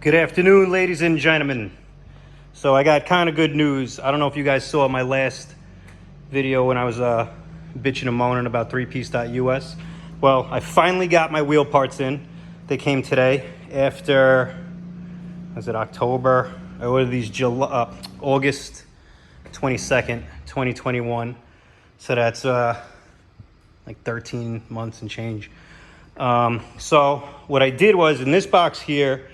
Good afternoon, ladies and gentlemen. So I got kind of good news. I don't know if you guys saw my last video when I was bitching and moaning about 3piece.us. Well, I finally got my wheel parts in. They came today after, was it October? I ordered these August 22nd, 2021. So that's like 13 months and change. So what I did was, in this box here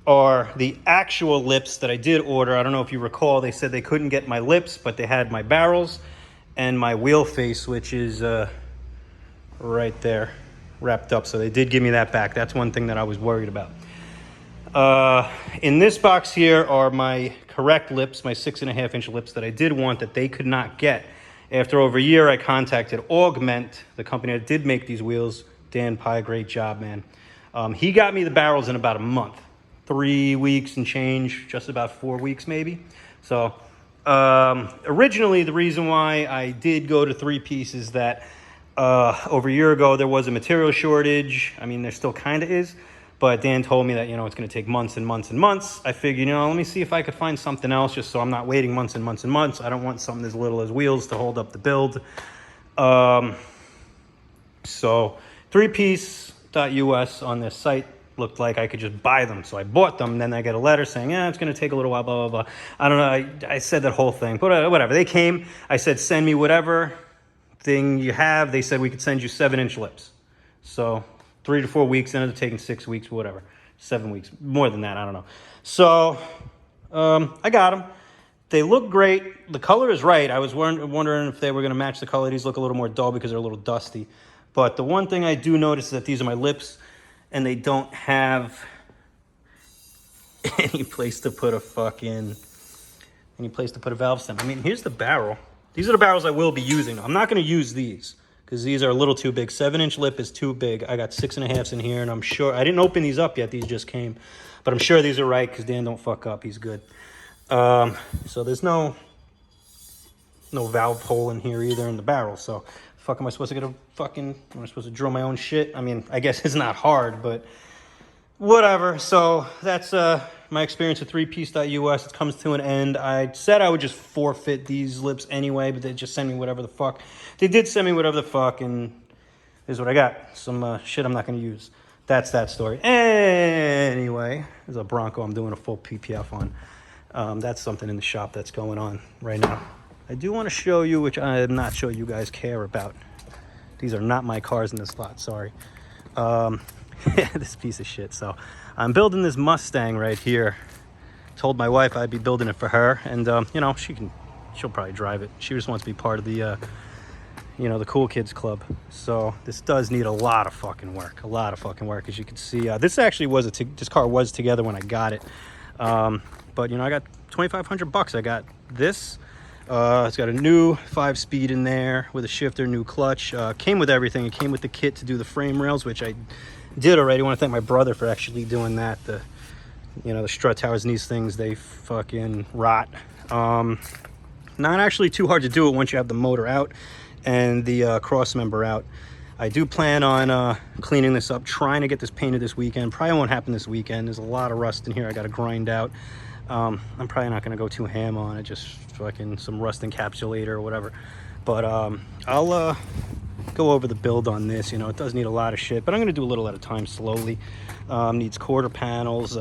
are the actual lips that I did order. I don't know if you recall, they said they couldn't get my lips, but they had my barrels and my wheel face, which is right there, wrapped up. So they did give me that back. That's one thing that I was worried about. In this box here are my correct lips, my 6.5-inch lips that I did want that they could not get. After over a year, I contacted Augment, the company that did make these wheels. Dan Pye, great job, man. He got me the barrels in about a month. 3 weeks and change, just about 4 weeks maybe. So originally the reason why I did go to 3-piece is that over a year ago there was a material shortage. I mean, there still kind of is, but Dan told me that, you know, it's going to take months and months and months. I figured, you know, let me see if I could find something else just so I'm not waiting months and months and months. I don't want something as little as wheels to hold up the build. So 3piece.us on this site looked like I could just buy them. So I bought them. Then I get a letter saying, it's going to take a little while, blah, blah, blah. I don't know. I said that whole thing, but whatever. They came. I said, send me whatever thing you have. They said we could send you 7-inch lips. So 3 to 4 weeks, ended up taking 6 weeks, whatever. 7 weeks, more than that. I don't know. So I got them. They look great. The color is right. I was wondering if they were going to match the color. These look a little more dull because they're a little dusty. But the one thing I do notice is that these are my lips, and they don't have any place to put a valve stem. I mean, here's the barrel. These are the barrels I will be using. I'm not going to use these because these are a little too big. 7-inch lip is too big. I got 6.5s in here, and I'm sure I didn't open these up yet. These just came, but I'm sure these are right because Dan don't fuck up. He's good. So there's no valve hole in here either in the barrel. So fuck am I supposed to get am I supposed to drill my own shit? I mean, I guess it's not hard, but whatever. So that's my experience with 3piece.us. It comes to an end. I said I would just forfeit these lips anyway, but they just send me whatever the fuck. They did send me whatever the fuck, and here's what I got. Some shit I'm not going to use. That's that story. Anyway, there's a Bronco I'm doing a full PPF on. That's something in the shop that's going on right now. I do want to show you, which I am not sure you guys care about. These are not my cars in this lot, sorry. This piece of shit. So I'm building this Mustang right here. Told my wife I'd be building it for her, and you know, she'll probably drive it. She just wants to be part of the you know, the cool kids club. So this does need a lot of fucking work, as you can see. This actually was this car was together when I got it, but you know, I got $2,500. I got this. It's got a new 5-speed in there with a shifter, new clutch. Came with everything. It came with the kit to do the frame rails, which I did already. I want to thank my brother for actually doing that. You know, the strut towers and these things, they fucking rot. Not actually too hard to do it once you have the motor out and the cross member out. I do plan on cleaning this up, trying to get this painted this weekend. Probably won't happen this weekend. There's a lot of rust in here I got to grind out. I'm probably not going to go too ham on it, just fucking some rust encapsulator or whatever. But I'll go over the build on this. You know, it does need a lot of shit, but I'm going to do a little at a time, slowly. Needs quarter panels.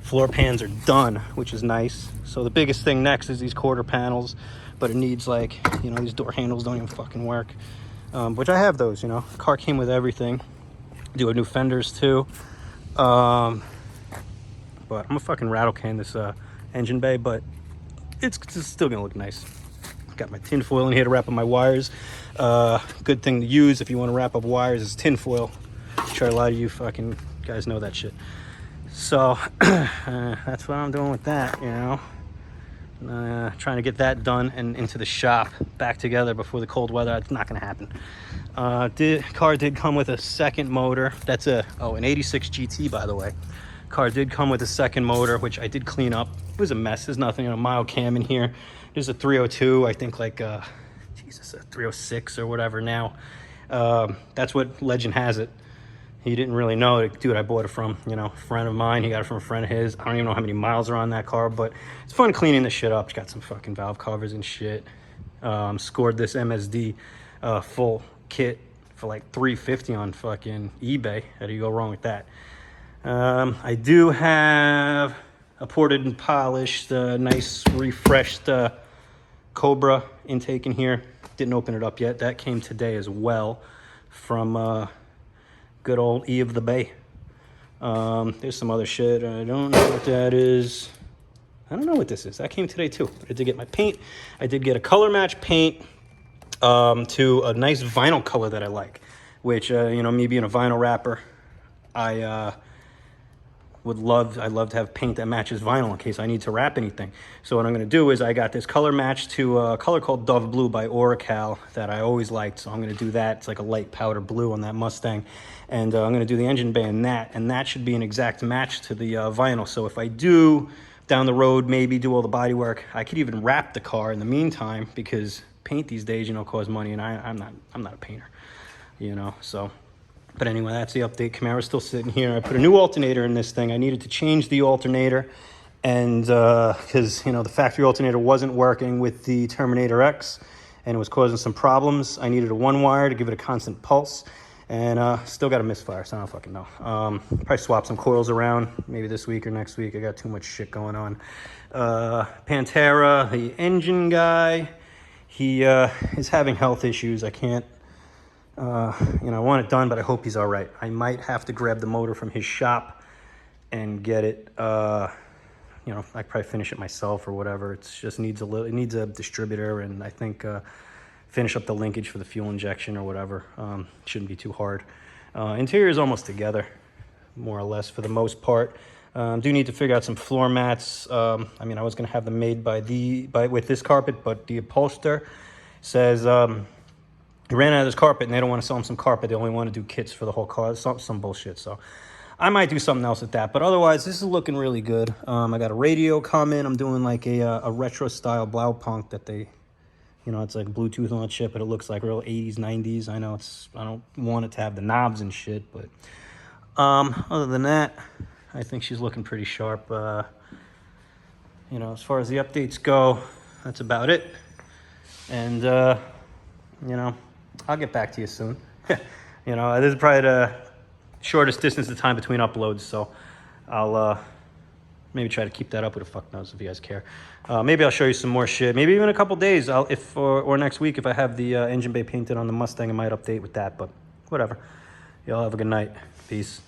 Floor pans are done, which is nice. So the biggest thing next is these quarter panels, but it needs, like, you know, these door handles don't even fucking work, which I have those, you know. The car came with everything. Do have new fenders too. But I'm gonna fucking rattle can this engine bay, but it's still gonna look nice. Got my tin foil in here to wrap up my wires. Good thing to use if you want to wrap up wires is tin foil. I'm sure a lot of you fucking guys know that shit. So that's what I'm doing with that, you know. Trying to get that done and into the shop back together before the cold weather. It's not gonna happen. Car did come with a second motor. That's an 86 GT, by the way. Car did come with a second motor, which I did clean up. It was a mess. There's nothing in a mild cam in here. There's a 302, I think, like Jesus, a 306 or whatever now. That's what legend has it. He didn't really know, dude, I bought it from, you know, a friend of mine. He got it from a friend of his. I don't even know how many miles are on that car, but it's fun cleaning this shit up. It's got some fucking valve covers and shit. Scored this MSD full kit for like $350 on fucking eBay. How do you go wrong with that? I do have a ported and polished, nice refreshed Cobra intake in here. Didn't open it up yet. That came today as well from good old E of the Bay. There's some other shit. I don't know what that is. I don't know what this is. That came today too. I did get my paint. I did get a color match paint to a nice vinyl color that I like, which, you know, me being a vinyl rapper, I love to have paint that matches vinyl in case I need to wrap anything. So what I'm going to do is I got this color match to a color called Dove Blue by Oracal that I always liked. So I'm going to do that. It's like a light powder blue on that Mustang. And I'm going to do the engine bay in that. And that should be an exact match to the vinyl. So if I do down the road, maybe do all the body work, I could even wrap the car in the meantime, because paint these days, you know, costs money. And I'm not a painter, you know, so. But anyway, that's the update. Camara's still sitting here. I put a new alternator in this thing. I needed to change the alternator, and because, you know, the factory alternator wasn't working with the Terminator X, and it was causing some problems. I needed a one wire to give it a constant pulse, and still got a misfire, so I don't fucking know. Probably swap some coils around, maybe this week or next week. I got too much shit going on. Pantera, the engine guy, he is having health issues. I can't. You know, I want it done, but I hope he's all right. I might have to grab the motor from his shop and get it, you know, I probably finish it myself or whatever. It just needs it needs a distributor, and I think finish up the linkage for the fuel injection or whatever. Shouldn't be too hard. Interior is almost together, more or less, for the most part. Do need to figure out some floor mats. I mean, I was going to have them made with this carpet, but the upholster says, he ran out of this carpet, and they don't want to sell him some carpet. They only want to do kits for the whole car. Some bullshit. So I might do something else with that. But otherwise, this is looking really good. I got a radio coming. I'm doing like a retro-style Blaupunk that they, you know, it's like Bluetooth on a chip, but it looks like real 80s, 90s. I know I don't want it to have the knobs and shit, but other than that, I think she's looking pretty sharp. You know, as far as the updates go, that's about it. And, you know, I'll get back to you soon. You know, this is probably the shortest distance of time between uploads, so I'll maybe try to keep that up. Who the fuck knows, if you guys care. Maybe I'll show you some more shit. Maybe even a couple days, or next week, if I have the engine bay painted on the Mustang, I might update with that, but whatever. Y'all have a good night. Peace.